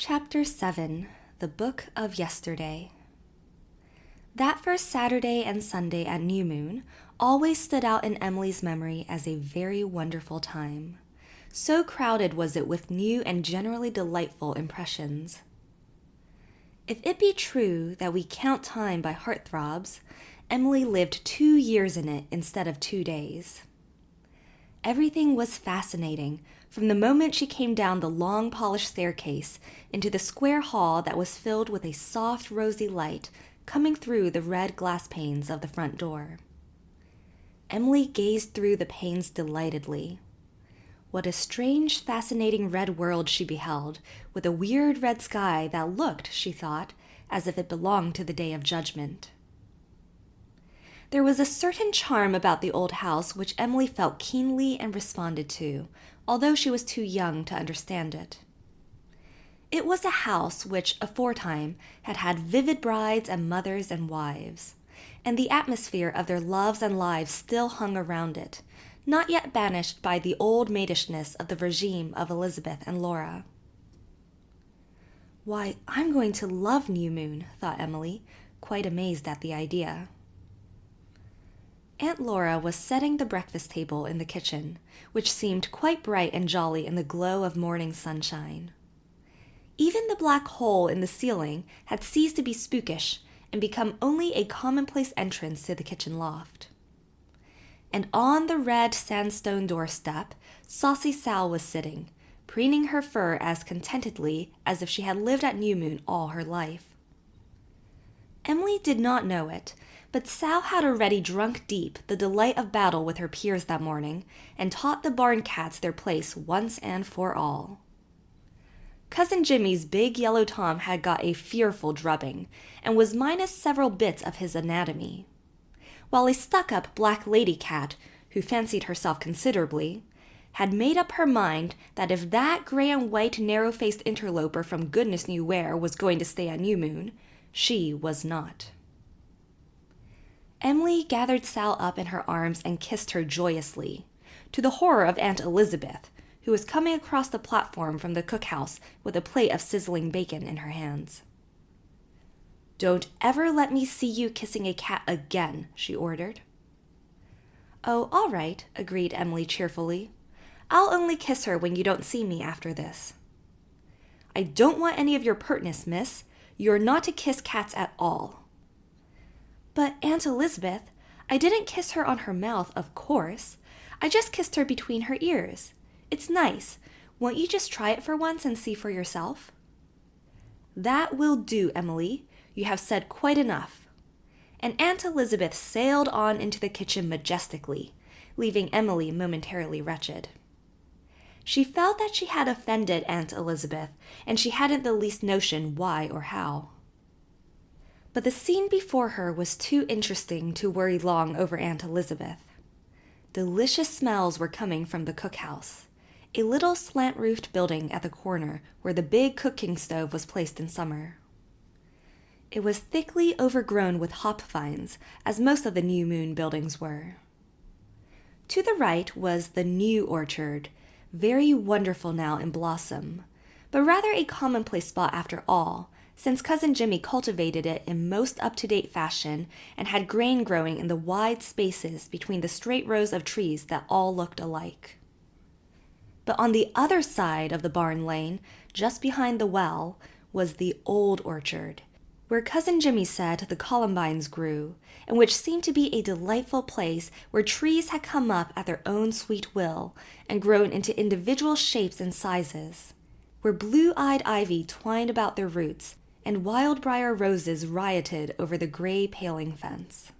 Chapter 7 The Book of Yesterday. That first Saturday and Sunday at New Moon always stood out in Emily's memory as a very wonderful time. So crowded was it with new and generally delightful impressions. If it be true that we count time by heartthrobs, Emily lived 2 years in it instead of 2 days. Everything was fascinating, from the moment she came down the long polished staircase into the square hall that was filled with a soft rosy light coming through the red glass panes of the front door. Emily gazed through the panes delightedly. What a strange, fascinating red world she beheld, with a weird red sky that looked, she thought, as if it belonged to the Day of Judgment. There was a certain charm about the old house which Emily felt keenly and responded to, although she was too young to understand it. It was a house which, aforetime, had had vivid brides and mothers and wives, and the atmosphere of their loves and lives still hung around it, not yet banished by the old maidishness of the regime of Elizabeth and Laura. "Why, I'm going to love New Moon," thought Emily, quite amazed at the idea. Aunt Laura was setting the breakfast table in the kitchen, which seemed quite bright and jolly in the glow of morning sunshine. Even the black hole in the ceiling had ceased to be spookish and become only a commonplace entrance to the kitchen loft. And on the red sandstone doorstep, Saucy Sal was sitting, preening her fur as contentedly as if she had lived at New Moon all her life. Emily did not know it, but Sal had already drunk deep the delight of battle with her peers that morning, and taught the barn cats their place once and for all. Cousin Jimmy's big yellow Tom had got a fearful drubbing, and was minus several bits of his anatomy, while a stuck-up black lady cat, who fancied herself considerably, had made up her mind that if that gray and white narrow-faced interloper from goodness knew where was going to stay at New Moon, she was not. Emily gathered Sal up in her arms and kissed her joyously, to the horror of Aunt Elizabeth, who was coming across the platform from the cookhouse with a plate of sizzling bacon in her hands. "Don't ever let me see you kissing a cat again," she ordered. "Oh, all right," agreed Emily cheerfully. "I'll only kiss her when you don't see me after this." "I don't want any of your pertness, miss. You're not to kiss cats at all." "But, Aunt Elizabeth, I didn't kiss her on her mouth, of course. I just kissed her between her ears. It's nice. Won't you just try it for once and see for yourself?" "That will do, Emily. You have said quite enough." And Aunt Elizabeth sailed on into the kitchen majestically, leaving Emily momentarily wretched. She felt that she had offended Aunt Elizabeth, and she hadn't the least notion why or how. But the scene before her was too interesting to worry long over Aunt Elizabeth. Delicious smells were coming from the cookhouse, a little slant-roofed building at the corner where the big cooking stove was placed in summer. It was thickly overgrown with hop vines, as most of the New Moon buildings were. To the right was the New Orchard, very wonderful now in blossom, but rather a commonplace spot after all, since Cousin Jimmy cultivated it in most up-to-date fashion and had grain growing in the wide spaces between the straight rows of trees that all looked alike. But on the other side of the barn lane, just behind the well, was the Old Orchard, where Cousin Jimmy said the columbines grew, and which seemed to be a delightful place where trees had come up at their own sweet will and grown into individual shapes and sizes, where blue-eyed ivy twined about their roots, and wild-briar roses rioted over the gray paling fence.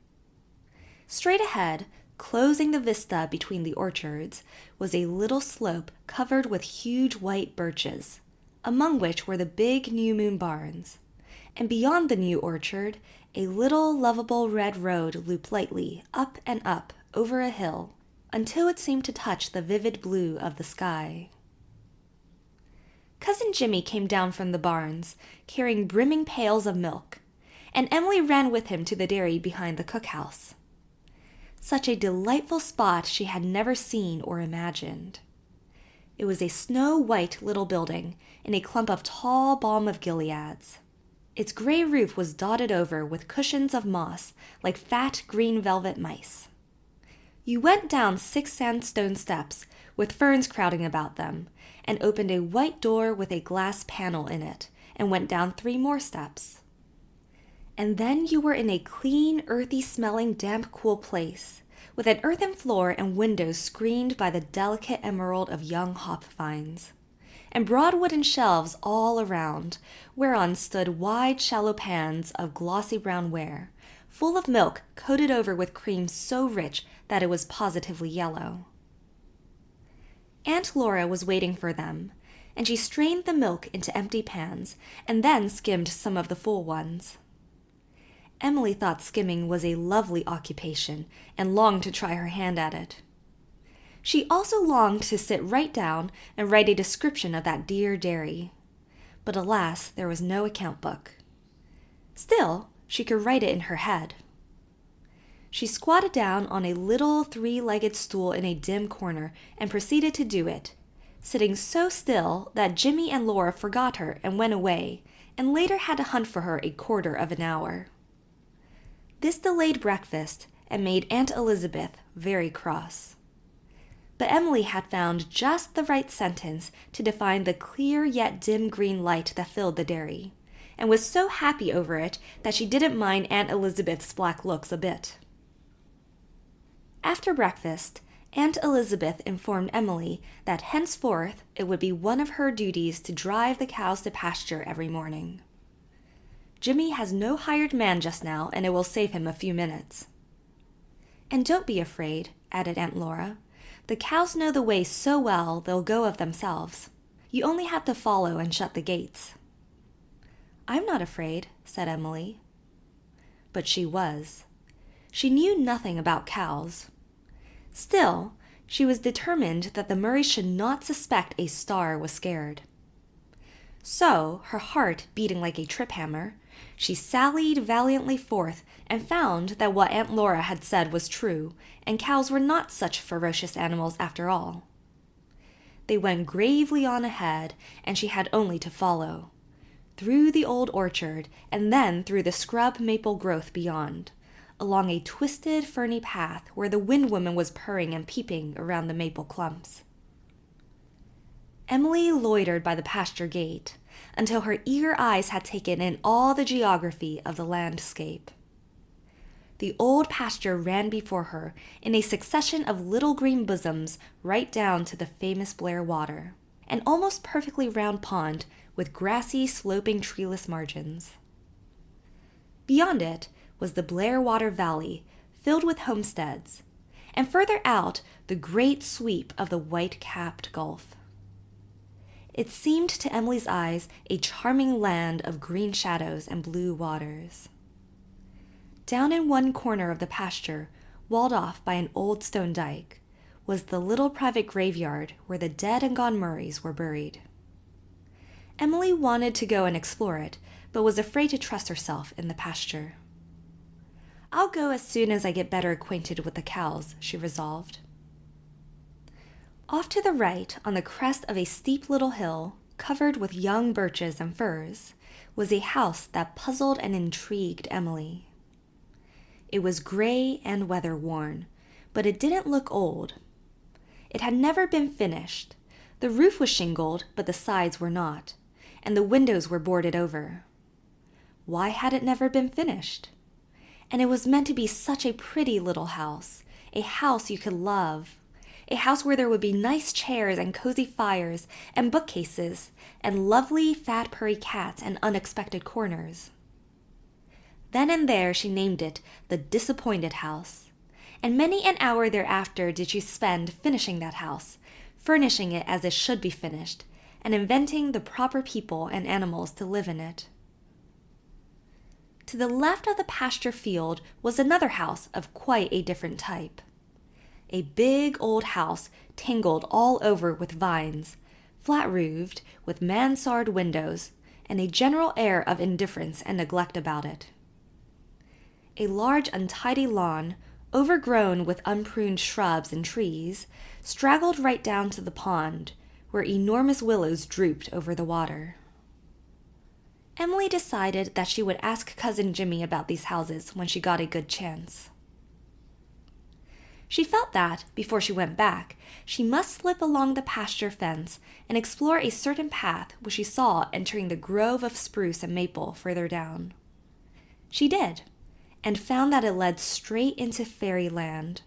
Straight ahead, closing the vista between the orchards, was a little slope covered with huge white birches, among which were the big New Moon barns, and beyond the New Orchard, a little lovable red road looped lightly up and up over a hill until it seemed to touch the vivid blue of the sky. Cousin Jimmy came down from the barns, carrying brimming pails of milk, and Emily ran with him to the dairy behind the cookhouse. Such a delightful spot she had never seen or imagined. It was a snow-white little building in a clump of tall balm of gileads. Its gray roof was dotted over with cushions of moss like fat green velvet mice. You went down 6 sandstone steps with ferns crowding about them, and opened a white door with a glass panel in it, and went down 3 more steps. And then you were in a clean, earthy-smelling, damp, cool place, with an earthen floor and windows screened by the delicate emerald of young hop vines, and broad wooden shelves all around, whereon stood wide, shallow pans of glossy brown ware, full of milk coated over with cream so rich that it was positively yellow. Aunt Laura was waiting for them, and she strained the milk into empty pans and then skimmed some of the full ones. Emily thought skimming was a lovely occupation and longed to try her hand at it. She also longed to sit right down and write a description of that dear dairy. But alas, there was no account book. Still, she could write it in her head. She squatted down on a little 3-legged stool in a dim corner and proceeded to do it, sitting so still that Jimmy and Laura forgot her and went away, and later had to hunt for her a quarter of an hour. This delayed breakfast and made Aunt Elizabeth very cross. But Emily had found just the right sentence to define the clear yet dim green light that filled the dairy, and was so happy over it that she didn't mind Aunt Elizabeth's black looks a bit. After breakfast, Aunt Elizabeth informed Emily that henceforth it would be one of her duties to drive the cows to pasture every morning. Jimmy has no hired man just now, and it will save him a few minutes. And don't be afraid, added Aunt Laura. The cows know the way so well they'll go of themselves. You only have to follow and shut the gates. I'm not afraid, said Emily. But she was. She knew nothing about cows. Still, she was determined that the Murrays should not suspect a star was scared. So, her heart beating like a trip hammer, she sallied valiantly forth and found that what Aunt Laura had said was true, and cows were not such ferocious animals after all. They went gravely on ahead, and she had only to follow, through the old orchard and then through the scrub maple growth beyond, along a twisted ferny path where the wind woman was purring and peeping around the maple clumps. Emily loitered by the pasture gate until her eager eyes had taken in all the geography of the landscape. The old pasture ran before her in a succession of little green bosoms right down to the famous Blair Water, an almost perfectly round pond with grassy, sloping, treeless margins. Beyond it was the Blair Water Valley, filled with homesteads, and further out the great sweep of the white-capped Gulf. It seemed to Emily's eyes a charming land of green shadows and blue waters. Down in one corner of the pasture, walled off by an old stone dike, was the little private graveyard where the dead and gone Murrays were buried. Emily wanted to go and explore it, but was afraid to trust herself in the pasture. I'll go as soon as I get better acquainted with the cows, she resolved. Off to the right, on the crest of a steep little hill, covered with young birches and firs, was a house that puzzled and intrigued Emily. It was gray and weather-worn, but it didn't look old. It had never been finished. The roof was shingled, but the sides were not, and the windows were boarded over. Why had it never been finished? And it was meant to be such a pretty little house, a house you could love, a house where there would be nice chairs and cozy fires and bookcases and lovely fat purry cats and unexpected corners. Then and there she named it the Disappointed House, and many an hour thereafter did she spend finishing that house, furnishing it as it should be finished, and inventing the proper people and animals to live in it. To the left of the pasture field was another house of quite a different type. A big old house tangled all over with vines, flat-roofed, with mansard windows, and a general air of indifference and neglect about it. A large untidy lawn, overgrown with unpruned shrubs and trees, straggled right down to the pond, where enormous willows drooped over the water. Emily decided that she would ask Cousin Jimmy about these houses when she got a good chance. She felt that, before she went back, she must slip along the pasture fence and explore a certain path which she saw entering the grove of spruce and maple further down. She did, and found that it led straight into fairyland,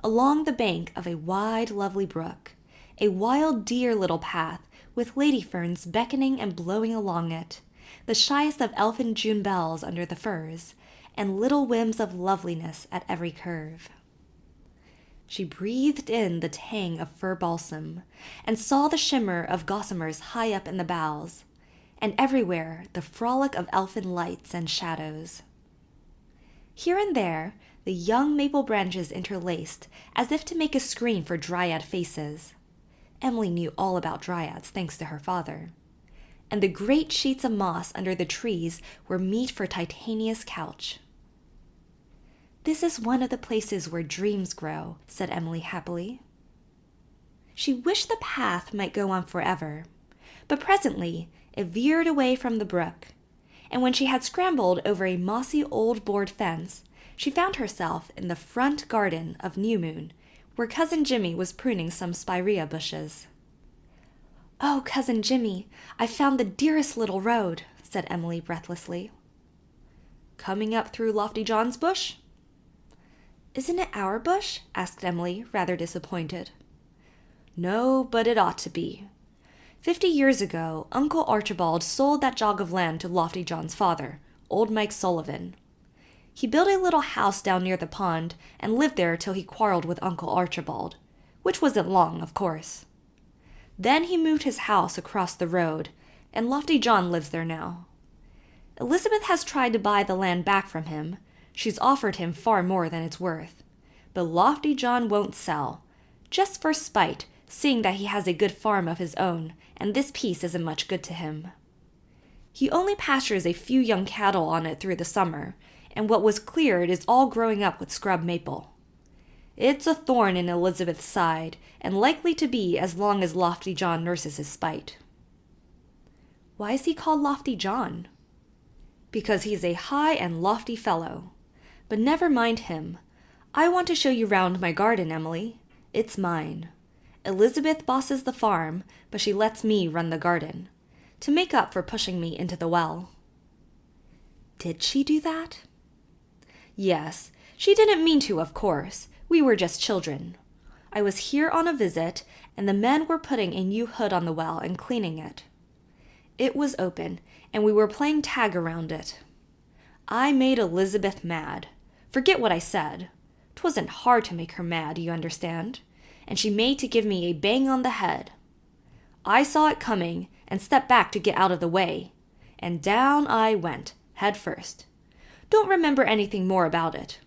along the bank of a wide, lovely brook, a wild, dear little path with lady ferns beckoning and blowing along it, the shyest of elfin June bells under the firs, and little whims of loveliness at every curve. She breathed in the tang of fir balsam, and saw the shimmer of gossamers high up in the boughs, and everywhere the frolic of elfin lights and shadows. Here and there the young maple branches interlaced as if to make a screen for dryad faces. Emily knew all about dryads thanks to her father. And the great sheets of moss under the trees were meet for Titania's couch. "This is one of the places where dreams grow," said Emily happily. She wished the path might go on forever, but presently it veered away from the brook, and when she had scrambled over a mossy old board fence, she found herself in the front garden of New Moon, where Cousin Jimmy was pruning some spirea bushes. "Oh, Cousin Jimmy, I've found the dearest little road," said Emily breathlessly. "Coming up through Lofty John's bush?" "Isn't it our bush?" asked Emily, rather disappointed. "No, but it ought to be. 50 years ago, Uncle Archibald sold that jog of land to Lofty John's father, old Mike Sullivan. He built a little house down near the pond and lived there till he quarreled with Uncle Archibald, which wasn't long, of course. Then he moved his house across the road, and Lofty John lives there now. Elizabeth has tried to buy the land back from him. She's offered him far more than it's worth. But Lofty John won't sell, just for spite, seeing that he has a good farm of his own, and this piece isn't much good to him. He only pastures a few young cattle on it through the summer, and what was cleared is all growing up with scrub maple. It's a thorn in Elizabeth's side, and likely to be as long as Lofty John nurses his spite." "Why is he called Lofty John?" "Because he's a high and lofty fellow. But never mind him. I want to show you round my garden, Emily. It's mine. Elizabeth bosses the farm, but she lets me run the garden, to make up for pushing me into the well." "Did she do that?" "Yes. She didn't mean to, of course. We were just children. I was here on a visit, and the men were putting a new hood on the well and cleaning it. It was open, and we were playing tag around it. I made Elizabeth mad. Forget what I said. 'Twasn't hard to make her mad, you understand, and she made to give me a bang on the head. I saw it coming, and stepped back to get out of the way, and down I went, head first. Don't remember anything more about it.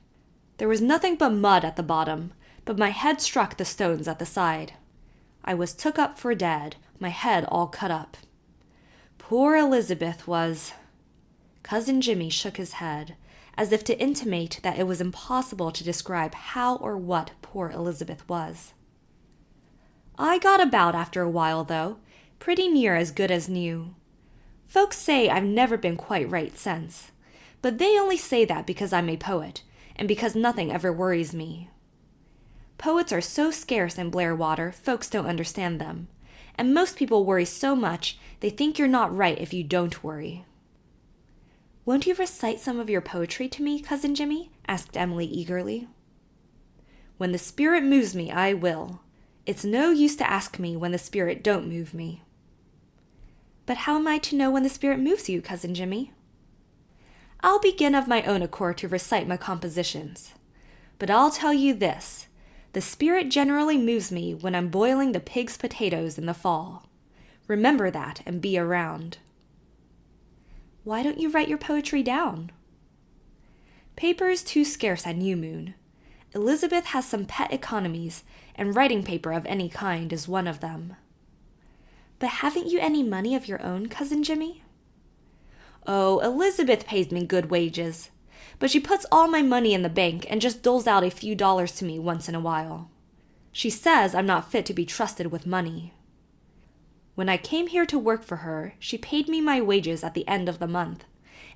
There was nothing but mud at the bottom, but my head struck the stones at the side. I was took up for dead, my head all cut up. Poor Elizabeth was—" Cousin Jimmy shook his head, as if to intimate that it was impossible to describe how or what poor Elizabeth was. "I got about after a while, though, pretty near as good as new. Folks say I've never been quite right since, but they only say that because I'm a poet, and because nothing ever worries me. Poets are so scarce in Blairwater, folks don't understand them, and most people worry so much they think you're not right if you don't worry." "Won't you recite some of your poetry to me, Cousin Jimmy?" asked Emily eagerly. "When the spirit moves me, I will. It's no use to ask me when the spirit don't move me." "But how am I to know when the spirit moves you, Cousin Jimmy?" "I'll begin of my own accord to recite my compositions. But I'll tell you this, the spirit generally moves me when I'm boiling the pig's potatoes in the fall. Remember that and be around." "Why don't you write your poetry down?" "Paper's too scarce at New Moon. Elizabeth has some pet economies, and writing paper of any kind is one of them." "But haven't you any money of your own, Cousin Jimmy?" "Oh, Elizabeth pays me good wages, but she puts all my money in the bank and just doles out a few dollars to me once in a while. She says I'm not fit to be trusted with money." When I came here to work for her, she paid me my wages at the end of the month,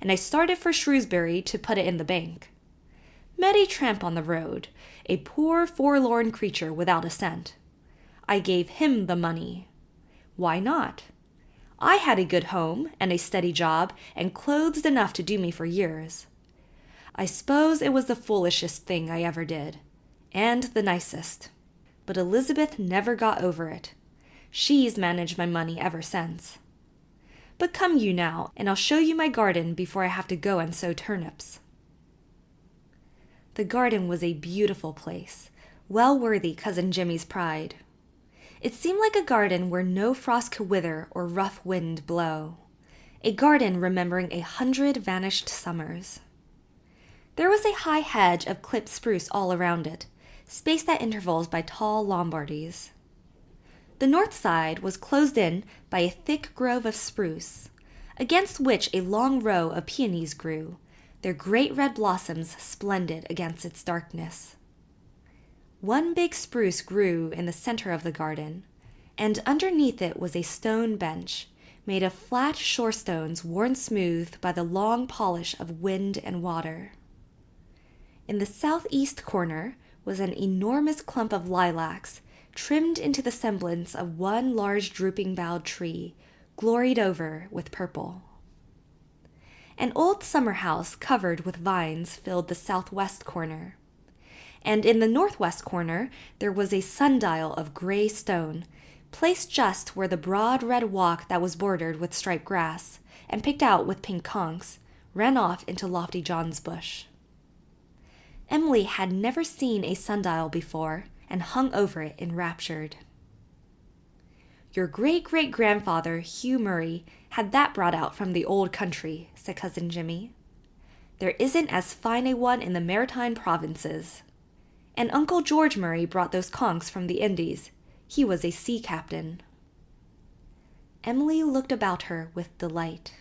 and I started for Shrewsbury to put it in the bank. Met a tramp on the road, a poor forlorn creature without a cent. I gave him the money. Why not? I had a good home and a steady job and clothes enough to do me for years. I suppose it was the foolishest thing I ever did, and the nicest. But Elizabeth never got over it. She's managed my money ever since. But come you now, and I'll show you my garden before I have to go and sow turnips. The garden was a beautiful place, well worthy Cousin Jimmy's pride. It seemed like a garden where no frost could wither or rough wind blow. A garden remembering 100 vanished summers. There was a high hedge of clipped spruce all around it, spaced at intervals by tall Lombardies. The north side was closed in by a thick grove of spruce, against which a long row of peonies grew, their great red blossoms splendid against its darkness. One big spruce grew in the center of the garden, and underneath it was a stone bench made of flat shore stones worn smooth by the long polish of wind and water. In the southeast corner was an enormous clump of lilacs, trimmed into the semblance of one large drooping-boughed tree, gloried over with purple. An old summer house covered with vines filled the southwest corner, and in the northwest corner there was a sundial of gray stone, placed just where the broad red walk that was bordered with striped grass, and picked out with pink conchs, ran off into lofty John's bush. Emily had never seen a sundial before, and hung over it enraptured. "Your great-great-grandfather, Hugh Murray, had that brought out from the old country," said Cousin Jimmy. "There isn't as fine a one in the Maritime Provinces. And Uncle George Murray brought those conchs from the Indies. He was a sea captain." Emily looked about her with delight.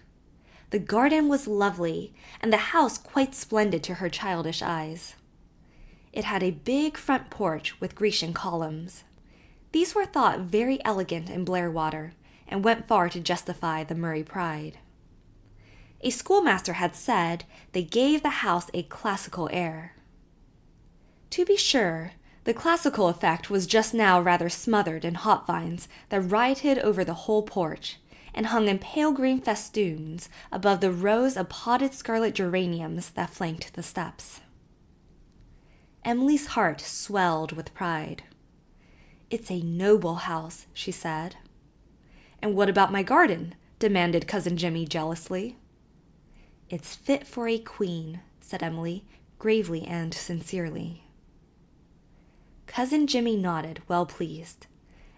The garden was lovely, and the house quite splendid to her childish eyes. It had a big front porch with Grecian columns. These were thought very elegant in Blairwater, and went far to justify the Murray pride. A schoolmaster had said they gave the house a classical air. To be sure, the classical effect was just now rather smothered in hop vines that rioted over the whole porch, and hung in pale green festoons above the rows of potted scarlet geraniums that flanked the steps. Emily's heart swelled with pride. "It's a noble house," she said. "And what about my garden?" demanded Cousin Jimmy jealously. "It's fit for a queen," said Emily, gravely and sincerely. Cousin Jimmy nodded, well pleased,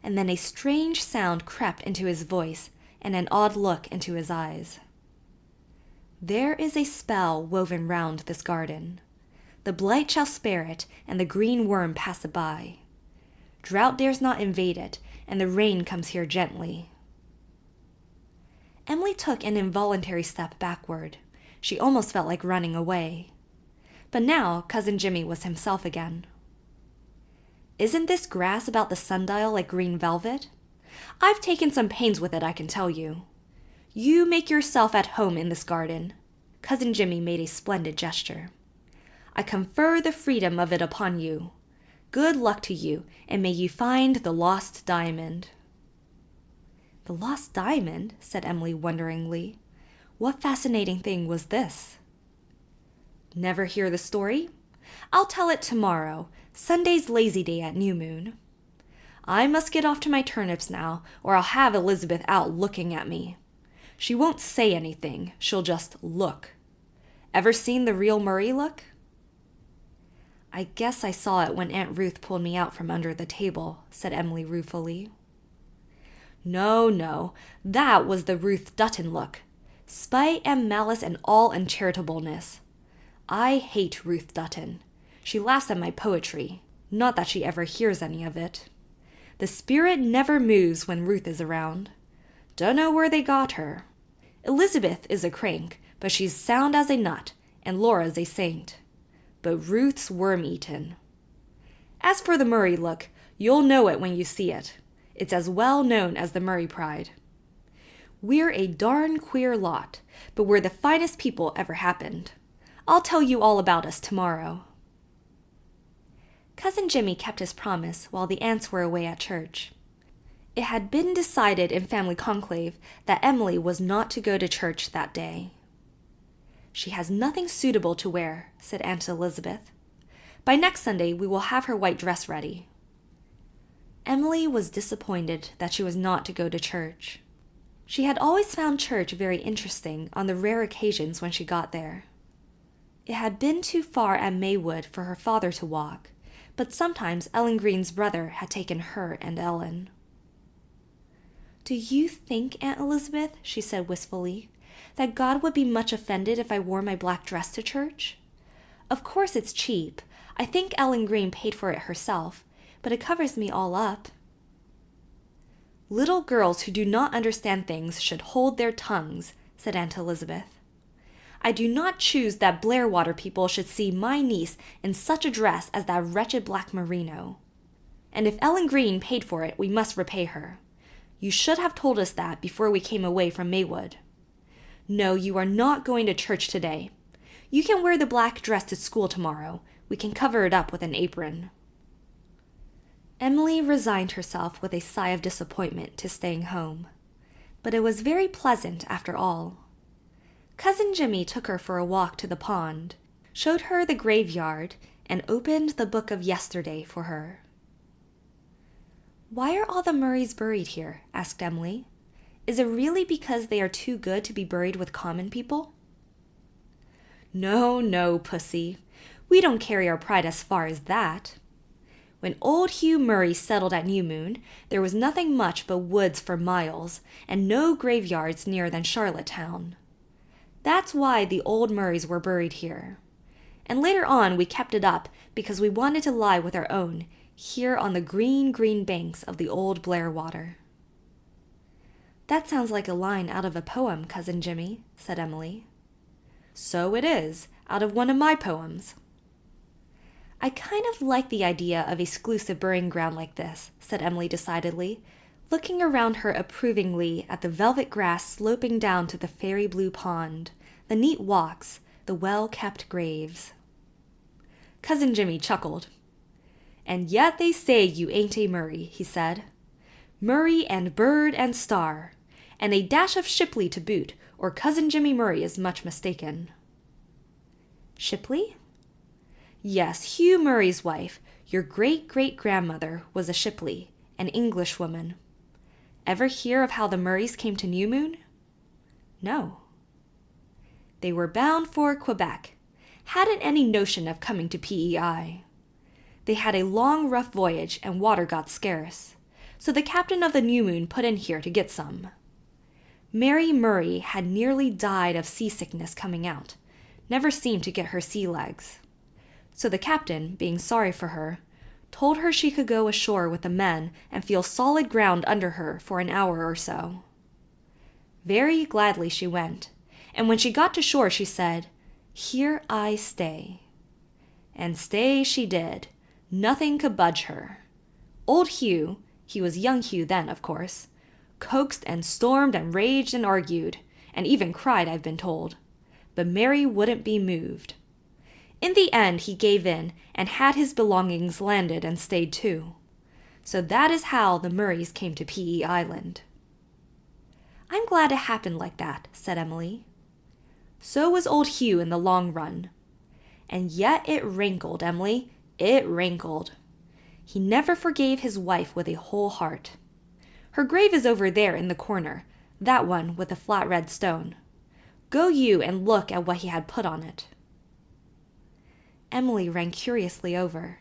and then a strange sound crept into his voice and an odd look into his eyes. "There is a spell woven round this garden. The blight shall spare it, and the green worm pass it by. Drought dares not invade it, and the rain comes here gently." Emily took an involuntary step backward. She almost felt like running away. But now Cousin Jimmy was himself again. "Isn't this grass about the sundial like green velvet? I've taken some pains with it, I can tell you. You make yourself at home in this garden." Cousin Jimmy made a splendid gesture. "I confer the freedom of it upon you. Good luck to you, and may you find the lost diamond." "The lost diamond?" said Emily wonderingly. What fascinating thing was this? "Never hear the story? I'll tell it tomorrow. Sunday's lazy day at new moon. I must get off to my turnips now, or I'll have Elizabeth out looking at me. She won't say anything, she'll just look. Ever seen the real Murray look?" "I guess I saw it when Aunt Ruth pulled me out from under the table," said Emily ruefully. No, that was the Ruth Dutton look. Spite and malice and all uncharitableness. I hate Ruth Dutton. She laughs at my poetry, not that she ever hears any of it. The spirit never moves when Ruth is around. Dunno where they got her. Elizabeth is a crank, but she's sound as a nut, and Laura's a saint. But Ruth's worm-eaten. As for the Murray look, you'll know it when you see it. It's as well known as the Murray Pride. We're a darn queer lot, but we're the finest people ever happened. I'll tell you all about us tomorrow." Cousin Jimmy kept his promise while the aunts were away at church. It had been decided in family conclave that Emily was not to go to church that day. "She has nothing suitable to wear," said Aunt Elizabeth. "By next Sunday we will have her white dress ready." Emily was disappointed that she was not to go to church. She had always found church very interesting on the rare occasions when she got there. It had been too far at Maywood for her father to walk, but sometimes Ellen Green's brother had taken her and Ellen. "Do you think, Aunt Elizabeth," she said wistfully, "that God would be much offended if I wore my black dress to church? Of course it's cheap. I think Ellen Green paid for it herself, but it covers me all up." "Little girls who do not understand things should hold their tongues," said Aunt Elizabeth. "I do not choose that Blairwater people should see my niece in such a dress as that wretched black merino. And if Ellen Green paid for it, we must repay her. You should have told us that before we came away from Maywood. No, you are not going to church today. You can wear the black dress to school tomorrow. We can cover it up with an apron." Emily resigned herself with a sigh of disappointment to staying home, but it was very pleasant after all. Cousin Jimmy took her for a walk to the pond, showed her the graveyard, and opened the book of yesterday for her. "Why are all the Murrays buried here?" asked Emily. "Is it really because they are too good to be buried with common people?" "No, no, Pussy. We don't carry our pride as far as that. When old Hugh Murray settled at New Moon, there was nothing much but woods for miles, and no graveyards nearer than Charlottetown. That's why the old Murrays were buried here. And later on we kept it up because we wanted to lie with our own, here on the green, green banks of the old Blairwater." "That sounds like a line out of a poem, Cousin Jimmy," said Emily. "So it is, out of one of my poems." "I kind of like the idea of a exclusive burying ground like this," said Emily decidedly, looking around her approvingly at the velvet grass sloping down to the fairy blue pond, the neat walks, the well-kept graves. Cousin Jimmy chuckled. "And yet they say you ain't a Murray," he said. "Murray and bird and star, and a dash of Shipley to boot, or Cousin Jimmy Murray is much mistaken." "Shipley?" "Yes, Hugh Murray's wife, your great-great-grandmother, was a Shipley, an Englishwoman. Ever hear of how the Murrays came to New Moon?" "No." "They were bound for Quebec. Hadn't any notion of coming to PEI. They had a long, rough voyage, and water got scarce, so the captain of the New Moon put in here to get some. Mary Murray had nearly died of seasickness coming out, never seemed to get her sea legs. So the captain, being sorry for her, told her she could go ashore with the men and feel solid ground under her for an hour or so. Very gladly she went, and when she got to shore she said, 'Here I stay.' And stay she did. Nothing could budge her. Old Hugh, he was young Hugh then, of course, coaxed and stormed and raged and argued, and even cried, I've been told. But Mary wouldn't be moved. In the end he gave in and had his belongings landed and stayed too. So that is how the Murrays came to P.E. Island." "I'm glad it happened like that," said Emily. "So was old Hugh in the long run. And yet it rankled, Emily, it rankled. He never forgave his wife with a whole heart. Her grave is over there in the corner, that one with the flat red stone. Go you and look at what he had put on it." Emily ran curiously over.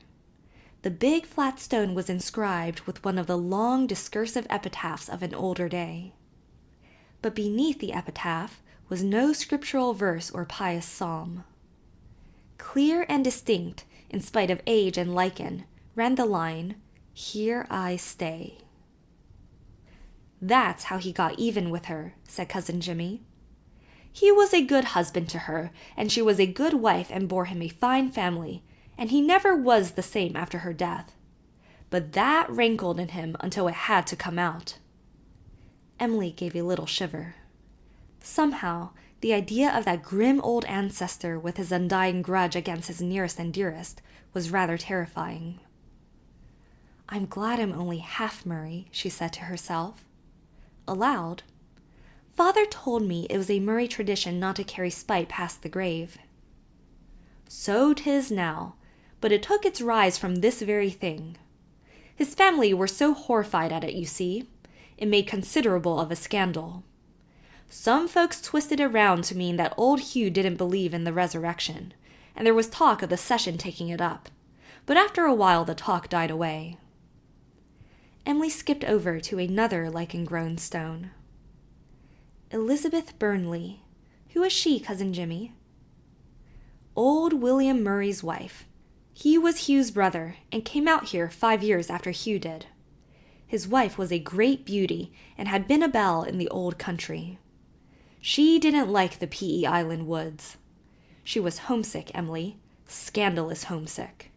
The big flat stone was inscribed with one of the long discursive epitaphs of an older day. But beneath the epitaph was no scriptural verse or pious psalm. Clear and distinct, in spite of age and lichen, ran the line, "Here I stay." "That's how he got even with her," said Cousin Jimmy. "He was a good husband to her, and she was a good wife and bore him a fine family, and he never was the same after her death. but that rankled in him until it had to come out. Emily gave a little shiver. Somehow, the idea of that grim old ancestor with his undying grudge against his nearest and dearest was rather terrifying. "I'm glad I'm only half Murray," she said to herself. Aloud, "Father told me it was a Murray tradition not to carry spite past the grave." So 'tis now, but it took its rise from this very thing. His family were so horrified at it, you see. It made considerable of a scandal. Some folks twisted it round to mean that old Hugh didn't believe in the resurrection, and there was talk of the session taking it up, but after a while the talk died away. Emily skipped over to another lichen-grown stone. "Elizabeth Burnley. Who is she, Cousin Jimmy?" "Old William Murray's wife. He was Hugh's brother, and came out here 5 years after Hugh did. His wife was a great beauty, and had been a belle in the old country. She didn't like the P.E. Island woods. She was homesick, Emily, scandalous homesick.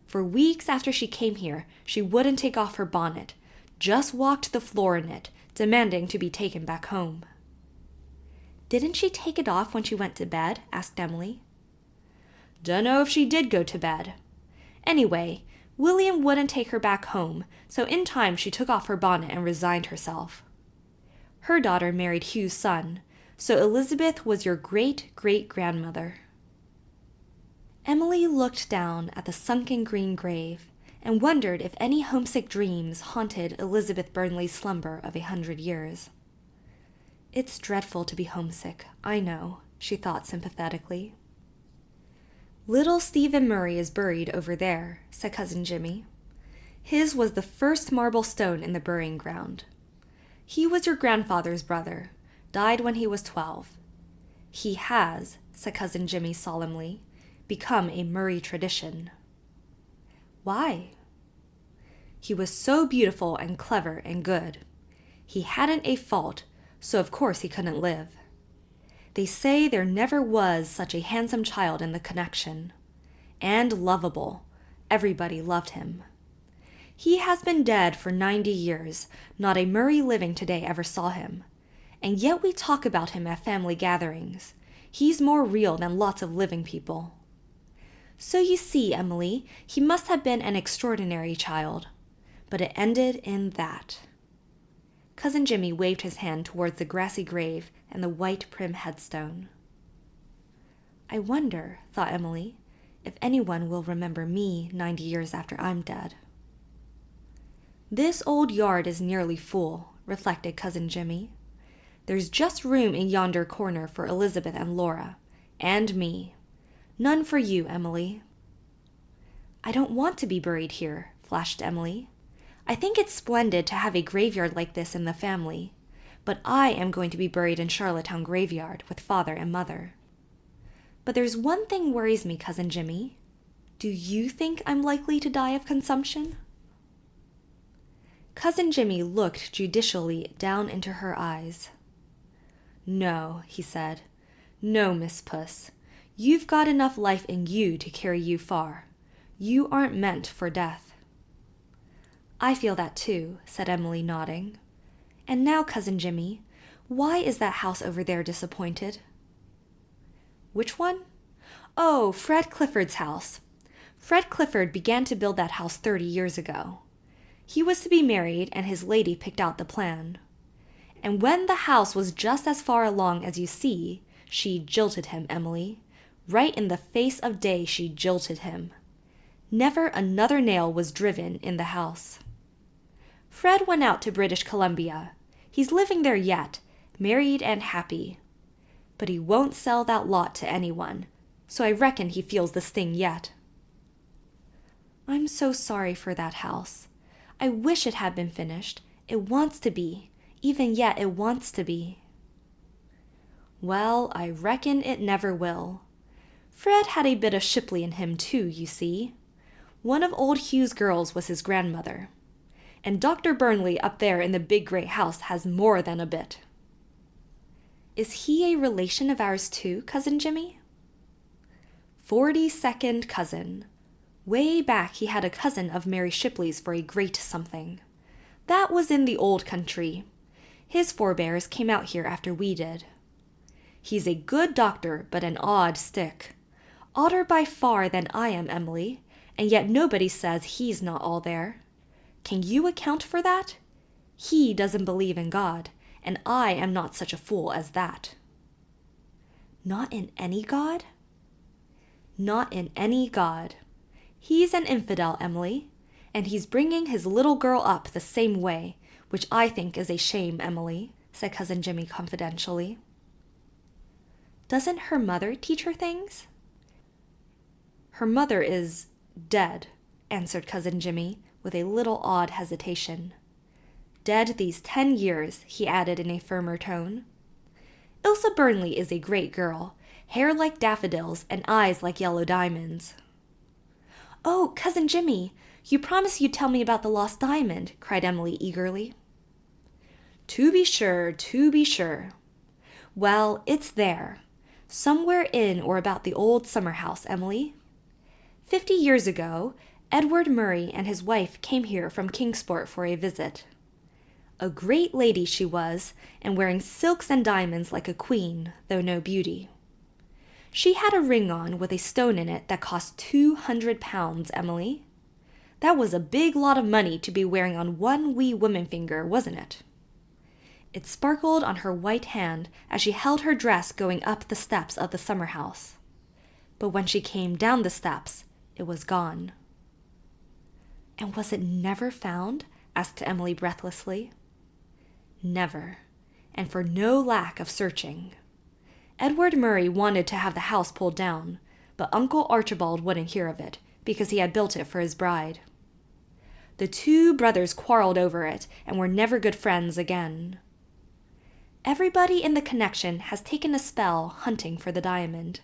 For weeks after she came here, she wouldn't take off her bonnet, just walked the floor in it, demanding to be taken back home." "Didn't she take it off when she went to bed?" asked Emily. "Dunno if she did go to bed. Anyway, William wouldn't take her back home, so in time she took off her bonnet and resigned herself. Her daughter married Hugh's son, so Elizabeth was your great-great-grandmother." Emily looked down at the sunken green grave and wondered if any homesick dreams haunted Elizabeth Burnley's slumber of 100 years. "It's dreadful to be homesick, I know," she thought sympathetically. "Little Stephen Murray is buried over there," said Cousin Jimmy. "His was the first marble stone in the burying ground. He was your grandfather's brother, died when he was 12. He has," said Cousin Jimmy solemnly, "become a Murray tradition." "Why?" "He was so beautiful and clever and good. He hadn't a fault, so of course he couldn't live. They say there never was such a handsome child in the connection. And lovable. Everybody loved him. He has been dead for 90 years. Not a Murray living today ever saw him. And yet we talk about him at family gatherings. He's more real than lots of living people. So you see, Emily, he must have been an extraordinary child. But it ended in that." Cousin Jimmy waved his hand towards the grassy grave and the white prim headstone. "I wonder," thought Emily, "if anyone will remember me 90 years after I'm dead." "This old yard is nearly full," reflected Cousin Jimmy. "There's just room in yonder corner for Elizabeth and Laura, and me. None for you, Emily." "I don't want to be buried here," flashed Emily. "I think it's splendid to have a graveyard like this in the family, but I am going to be buried in Charlottetown graveyard with Father and Mother. But there's one thing worries me, Cousin Jimmy. Do you think I'm likely to die of consumption?" Cousin Jimmy looked judicially down into her eyes. "No," he said. "No, Miss Puss. You've got enough life in you to carry you far. You aren't meant for death." "I feel that too," said Emily, nodding. "And now, Cousin Jimmy, why is that house over there disappointed?" "Which one?" "Oh, Fred Clifford's house. Fred Clifford began to build that house 30 years ago. He was to be married, and his lady picked out the plan. And when the house was just as far along as you see, she jilted him, Emily. Right in the face of day she jilted him. Never another nail was driven in the house. Fred went out to British Columbia. He's living there yet, married and happy. But he won't sell that lot to anyone, so I reckon he feels the sting yet." "I'm so sorry for that house. I wish it had been finished. It wants to be. Even yet it wants to be." "Well, I reckon it never will. Fred had a bit of Shipley in him too, you see. One of old Hugh's girls was his grandmother. And Dr. Burnley up there in the big gray house has more than a bit." "Is he a relation of ours too, Cousin Jimmy?" 42nd cousin. Way back he had a cousin of Mary Shipley's for a great something. That was in the old country. His forebears came out here after we did. He's a good doctor, but an odd stick. Odder by far than I am, Emily, and yet nobody says he's not all there. Can you account for that? He doesn't believe in God, and I am not such a fool as that. Not in any God? Not in any God. He's an infidel, Emily, and he's bringing his little girl up the same way, which I think is a shame, Emily, said Cousin Jimmy confidentially. Doesn't her mother teach her things? Her mother is dead, answered Cousin Jimmy, with a little odd hesitation. Dead these 10 years, he added in a firmer tone. Ilsa Burnley is a great girl, hair like daffodils and eyes like yellow diamonds. Oh, Cousin Jimmy, you promised you'd tell me about the lost diamond, cried Emily eagerly. To be sure, to be sure. Well, it's there, somewhere in or about the old summer house, Emily. 50 years ago, Edward Murray and his wife came here from Kingsport for a visit. A great lady she was, and wearing silks and diamonds like a queen, though no beauty. She had a ring on with a stone in it that cost 200 pounds, Emily. That was a big lot of money to be wearing on one wee woman finger, wasn't it? It sparkled on her white hand as she held her dress going up the steps of the summer house. But when she came down the steps, it was gone. And was it never found? Asked Emily breathlessly. Never, and for no lack of searching. Edward Murray wanted to have the house pulled down, but Uncle Archibald wouldn't hear of it, because he had built it for his bride. The two brothers quarreled over it, and were never good friends again. Everybody in the connection has taken a spell hunting for the diamond.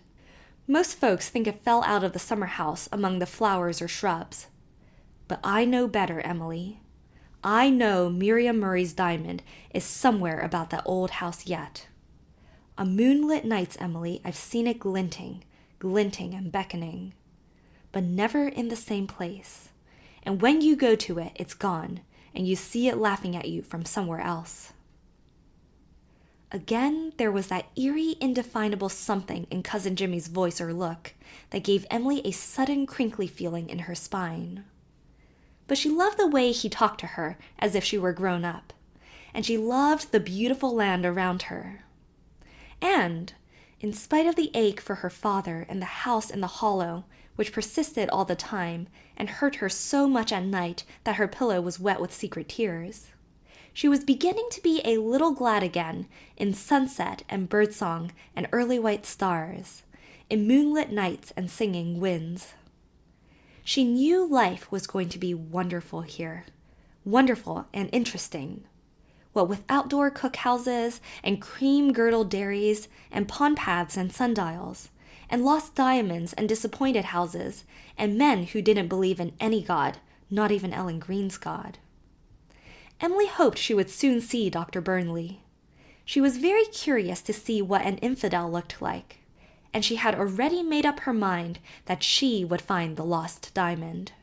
Most folks think it fell out of the summer house among the flowers or shrubs. But I know better, Emily. I know Miriam Murray's diamond is somewhere about that old house yet. On moonlit nights, Emily, I've seen it glinting and beckoning, but never in the same place. And when you go to it, it's gone, and you see it laughing at you from somewhere else. Again, there was that eerie, indefinable something in Cousin Jimmy's voice or look that gave Emily a sudden crinkly feeling in her spine. But she loved the way he talked to her as if she were grown up, and she loved the beautiful land around her. And, in spite of the ache for her father and the house in the hollow, which persisted all the time and hurt her so much at night that her pillow was wet with secret tears, she was beginning to be a little glad again in sunset and birdsong and early white stars, in moonlit nights and singing winds. She knew life was going to be wonderful here, wonderful and interesting. What with outdoor cookhouses and cream-girdled dairies and pond paths and sundials, and lost diamonds and disappointed houses, and men who didn't believe in any god, not even Ellen Green's God. Emily hoped she would soon see Dr. Burnley. She was very curious to see what an infidel looked like, and she had already made up her mind that she would find the lost diamond.